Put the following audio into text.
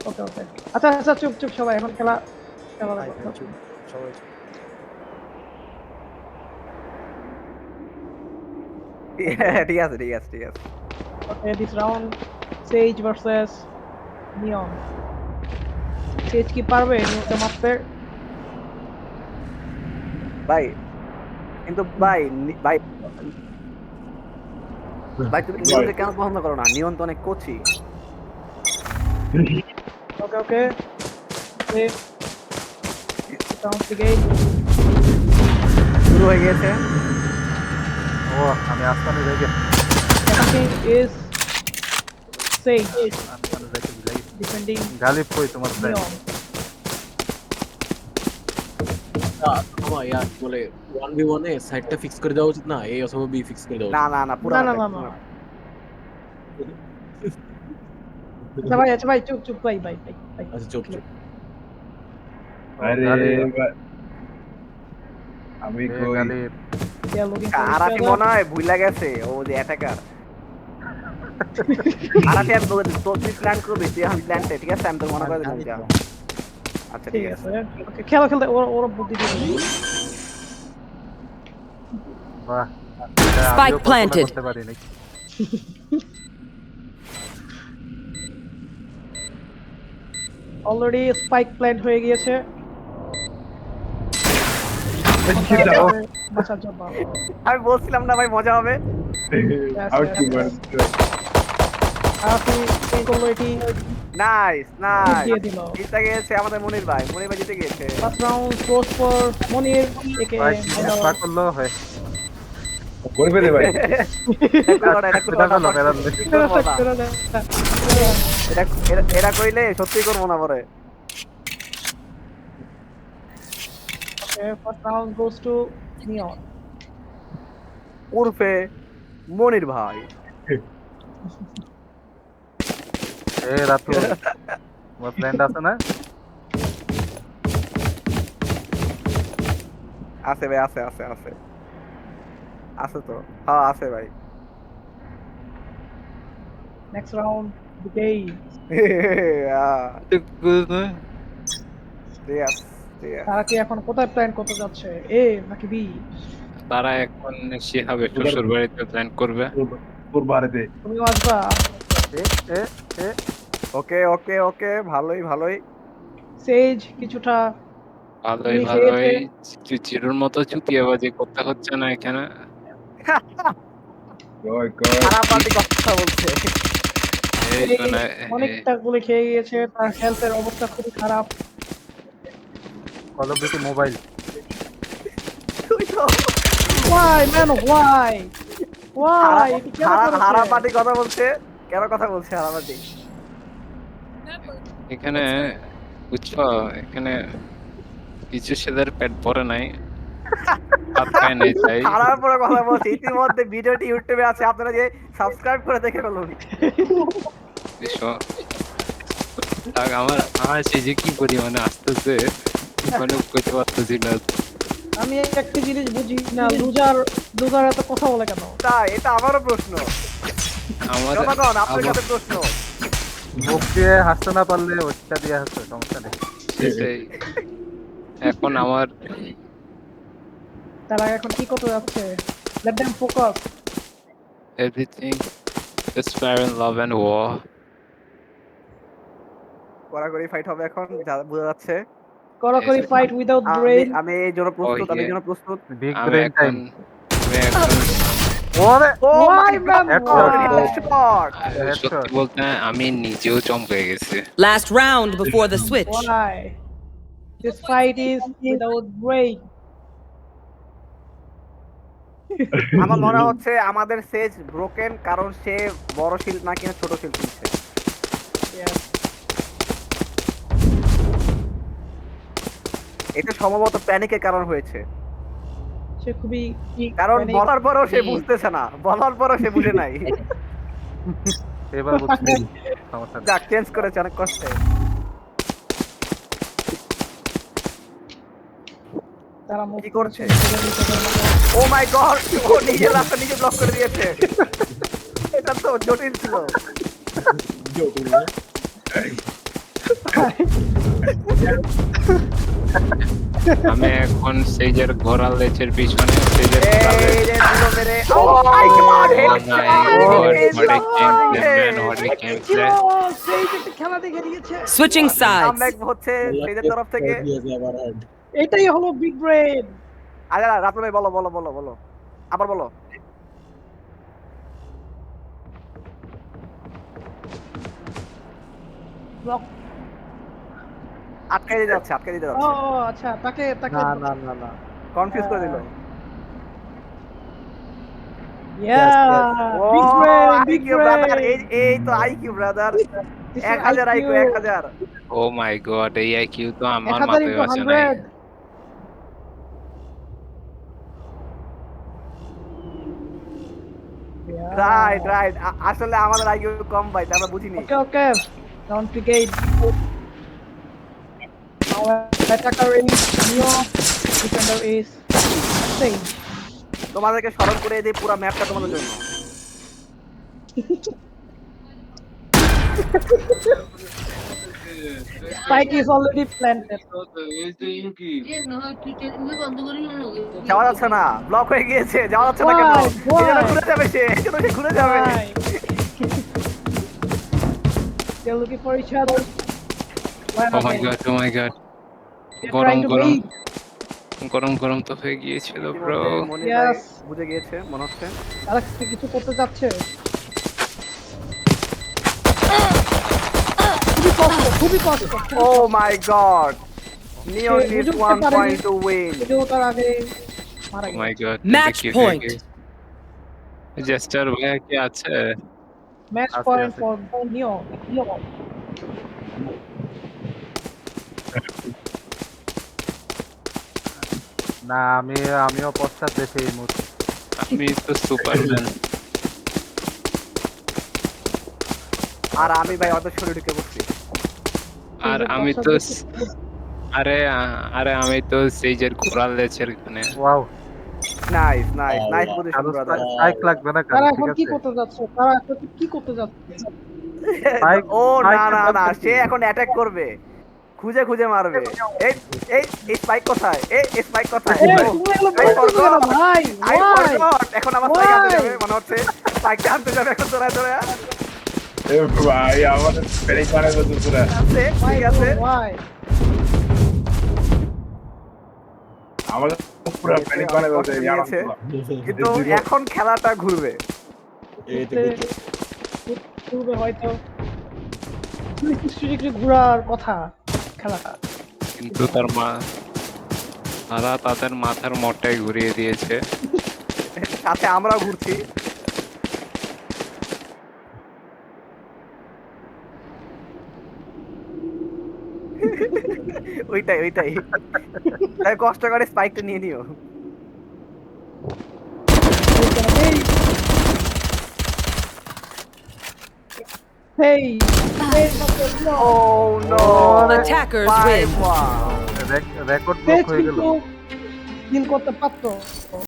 ওকে ওকে আচ্ছা আচ্ছা চুপ চুপ সবাই এখন খেলা খেলা ভাই ভাই চুপ সবাই চুপ। ঠিক আছে ঠিক আছে ঠিক আছে okay this round Sage versus Neon Sage কি পারবে নিয়নকে মারতে ভাই কিন্তু ভাই ভাই ভাই তুমি নিয়নকে কেন পছন্দ করো না? নিয়ন তো অনেক কোচি। ওকে ওকে রাউন্ড বিগিন শুরু হয়ে গেছে। ও আমি আসমানে যাই গে attacking is Sage আসমানে যাইতে ভুলে গেছি defending গালিব কই তোমার ফ্রেন্ড Neon আমার ইয়া কি বলে 1v1 এ সাইডটা ফিক্স করে দেওয়া উচিত না, এ অথবা বি ফিক্স করে দেওয়া না উচিত। না না পুরো না না না না আচ্ছা ভাই চুপ চুপ ভাই ভাই ভাই ভাই আচ্ছা চুপ চুপ। আরে গালিব আমি এ কই Ghalib they are looking for each আরাফি other মনে হয় ভুলে গেছে ও যে অ্যাটাকার। আরাফি আর তোর তুই প্ল্যান করবি, তুই এখন প্ল্যানটা ঠিক আছে আমি তো মনে করে দিলাম যা। আচ্ছা ঠিক আছে ওকে খেলা খেলতে ওরা বুদ্ধি দিয়ে বাহ Spike planted. করতে পারি নাকি অলরেডি স্পাইক প্ল্যান্ট হয়ে গিয়েছে বাঁচার জন্য আমি বলছিলাম না ভাই মজা হবে। আউট কি মার আপনি এই করলো এটি নাইস নাইস দিয়ে দিল জিতে গেছে আমাদের মনির ভাই জিতে গেছে। লাস্ট রাউন্ড গোস ফর মনির একে ভাই স্পার করলো হয় করে ফেলে ভাই এরা কইলে সত্যি করবো না পরে। ফার্স্ট রাউন্ড গোস টু নিয়ন উর্ফে মনির ভাই। এ রাতু তোমার ফ্রেন্ড আছে না আছে ভাই আছে আছে আছে আছে তো হ্যাঁ আছে ভাই। নেক্সট রাউন্ড বিগেইন ঠিক আছে ঠিক আছে তারা কি এখন কোথায় প্ল্যান করতে যাচ্ছে এ নাকি বি তারা এখন শিহাবে শ্বশুর বাড়িতে প্ল্যান করবে। তোর বাড়িতে তুমিও আসবা এ এ এ ওকে ওকে ওকে ভালোই ভালোই। সেজ কিছুটা ভালোই তুমি ভালোই খেয়েছে। চিরুর মতো চুতিয়াবাজি করতে হচ্ছে না এখানে। কই কই খারাপ পার্টি কথা বলছে। এই মানে অনেকটা গুলি খেয়ে গিয়েছে তার হেলথের অবস্থা খুবই খারাপ call of duty mobile why man why why এটি কেন খারাপ করেছে? পার্টি কথা বলছে। কেন কথা বলছে খারাপ পার্টি? এখানে বুঝছো এখানে কিছু সেদের পেট ভরে নাই, ভাত খায় নাই তাই। খারাপ পরে কথা বলছে। ইতিমধ্যে ভিডিওটি ইউটিউবে আছে, আপনারা যে সাবস্ক্রাইব করে দেখে ফেলুন। বুঝছো? আমার আমার সেই যে কি পরিমাণে আসতেছে মানে করতে পারতেছি না। আমি একটা জিনিস বুঝি না লুজার এত কথা বলে কেন তাই এটা আমারও প্রশ্ন। আমার জনগণ আপনার কাছে প্রশ্ন। মুখ দিয়ে হাসতে না পারলে ওটা দিয়ে হাসতে সমস্যা নেই সেটাই এখন আমার তারা এখন কি করতে যাচ্ছে let them focus everything is fair in love and war. কড়াকড়ি ফাইট হবে এখন, যা বোঝা যাচ্ছে। কড়াকড়ি fight without brain আমি এই জন্য প্রস্তুত, আমি এই জন্য প্রস্তুত। বিগ আমি ব্রেন টাইম এখন ওরে ও Why, my man? God Why? Shot. সত্যি বলতে আমি নিজেও চমকে গেছি। Last round before the switch. why this fight is without brain আমার মনে হচ্ছে আমাদের সেজ ব্রোকেন, কারণ সে বড় শিল্ড না কিনে ছোট শিল্ড কিনছে। yes এটা সম্ভবত প্যানিকের কারণ হয়েছে, সে খুবই কারণ panic। বলার পরেও সে বুঝতেছে না, বলার পরেও সে বুঝে নাই। এবার বুঝছি সমস্যা নেই যাক চেঞ্জ করেছে অনেক কষ্টে। তারা মুখ কি করছে? ছেড়ে দিতে পারবে না। ও মাই গড, ও নিজে লাস্টে নিজে ব্লক করে দিয়েছে। এটা তো জটিল ছিল। আমি এখন সেজের ঘোড়ার লেজের পিছনে সেজের ঘোড়ার এই লেজ যে দুটো মেরে ও মাই god Oh my God, what a gameplay, man, what a ছিল gameplay. সেই যে একটা খেলা দেখে দিয়েছে। Switching sides. কামব্যাক হচ্ছে সেজের তরফ থেকে। দিয়েছে আবার head। এটাই হলো বিগ ব্রেন। আচ্ছা রাতুল ভাই বলো বলো বলো বলো আবার বলো। ব্লক। আটকে দিতে যাচ্ছে আটকে দিতে ও যাচ্ছে। আচ্ছা, তাকে তাকে না কনফিউজ করে দিল। Yeah oh big brain, big IQ brother, brain. এই তো IQ brother. 1000 IQ 1000। Oh my God, এই IQ তো আমার 1000 মাথায় into আসে নাই। 100। রাইট রাইট আসলে আমাদের আইকিউ কম ভাই আমরা বুঝিনি। Okay okay, round cricket. Our attacker is Neo, defender is Sage. তোমাদেরকে স্মরণ করে দিই পুরো ম্যাপটা তোমাদের জন্য। Spike is already planted. যাওয়া যাচ্ছে না, ব্লক হয়ে গিয়েছে, যাওয়া যাচ্ছে না কেন? Why? এই জন্য ঘুরে যাবে সে, এই জন্য সে ঘুরে যাবে। Why? They're looking for each other. Why Oh not my they? God, oh my God. They're গরম trying to গরম wait. গরম গরম তো হয়ে গিয়েছিল ব্রো। ইতিমধ্যে মনির ভাই Yes. বুঝে গিয়েছে মনে হচ্ছে। Alex কি কিছু করতে যাচ্ছে? খুবই কষ্ট। ও মাই গড, নিও সে নিডস বুঝতে 1 পারেনি। Point to win. যদিও তার আগে মারা Oh গেছে। my God, Match point. Gesture ভাইয়া কি আছে? Match আছে, point আছে। for Neo. Neo. না আমিও পশ্চাৎ দেশে এই মুহূর্তে। আমি তো সুপারম্যান। আর আমি ভাই অত শরীর ঢুকে পড়ছি। আর আমি তো আরে আমি তো সেজের ঘোড়ার লেজের এখানে। Wow, nice nice nice position কারো ব্রাদার। স্ট্রাইক লাগবে না তারা কারো, এখন ঠিক কি আছে? করতে যাচ্ছে? তারা এখন কি করতে যাচ্ছে? Spike- ও না Spike না কে না, block সে এখন অ্যাটাক করবে, খুঁজে খুঁজে মারবে। এই এই এই স্পাইক কোথায়? এই স্পাইক কোথায়? এই, তুমি এগুলো I বলছো কেন forgot. ভাই? I Why? forgot. এখন আমার স্পাইক আনতে Why? যাবে মনে হচ্ছে, স্পাইকটা আনতে যাবে এখন তোরা তোরা। এ ভাই আমাদের প্যানিক বানাই দিয়েছে পুরা। আছে Why, ঠিক আছে। bro? Why? আমাদের পুরা প্যানিক বানাই দিয়েছে এই নিয়েছে। আরামসে। কিন্তু এখন খেলাটা ঘুরবে। এই তো পূর্বে হয়তো 360 ডিগ্রি ঘোরার কথা খেলাটা। কিন্তু তারা তাদের মাথার মোড়টাই ঘুরিয়ে দিয়েছে। সাথে আমরাও ঘুরছি। ওইটাই ওইটাই, তাই কষ্ট করে স্পাইকটা নিয়ে নিও। Hey, hey, no. Oh no, Attackers win. Record block Sage হয়ে গেল। কিন্তু ডিল করতে পারতো।